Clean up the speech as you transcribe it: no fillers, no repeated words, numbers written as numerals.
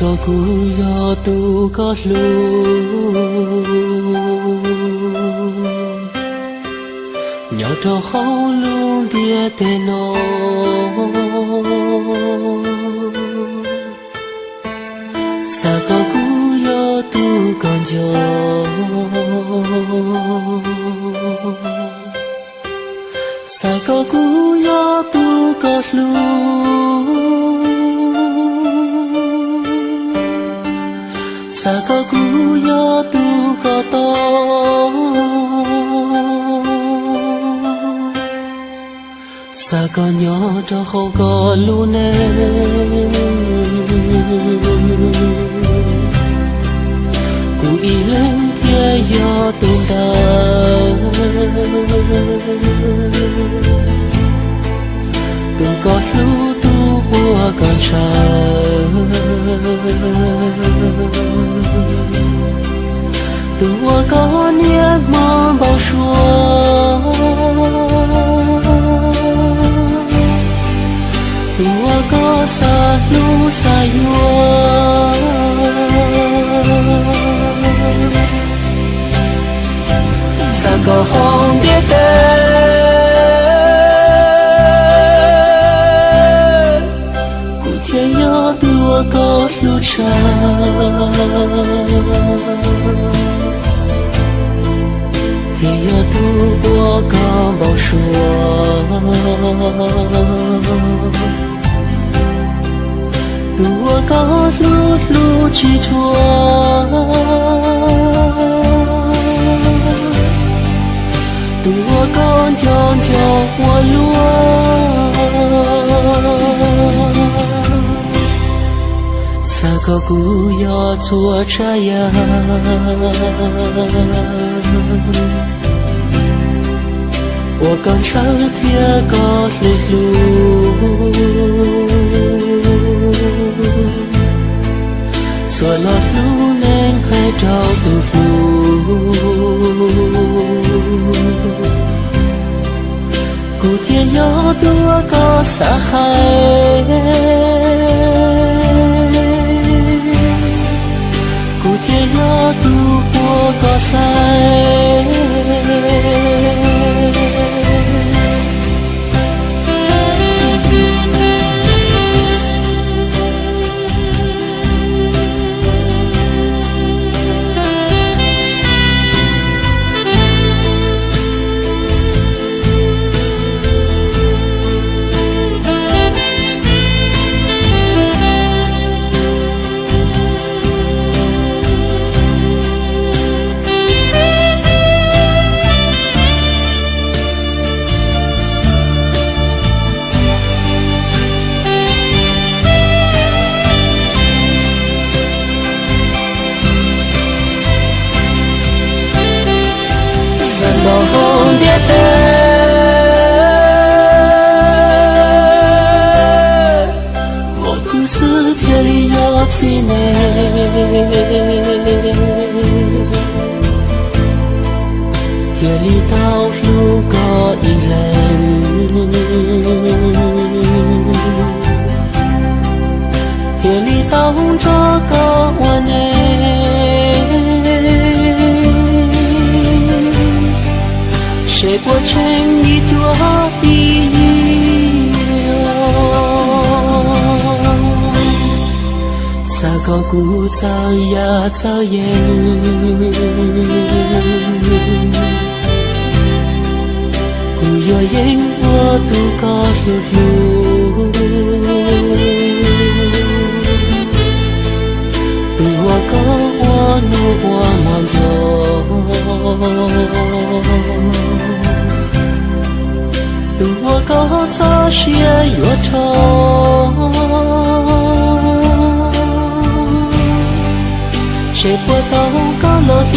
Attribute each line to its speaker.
Speaker 1: có cú yo tu có lu nhỏ trò khâu luôn dia tê nó sa có cú yo tu còn gió sa có cú yo tu có lu sa có cú yo tu có to sa có nhỏ cho không có luôn em cú ý lên thiên yo tu ta tu có lu tu qua con trai tua có niệm mơ bao xua tua có xa lu xa yua xa có không biết tên cụ thiên nhớ tua có lu cha thì yo tu bua có bao xua tua có lút lút chỉ thua tua con chọn cho hoa lúa sa có cú yo chua trái ya我刚上天高路路，做了路能还找不路，古天要多高沙海，古天要多我高山。không biết tên một故事天里有几年天里道路có一人天里道着个我呢谁过程一朵一撒个鼓早呀早烟鼓有烟我都告诉路都我告我努我忙走都我告早些越愁谁不懂高了路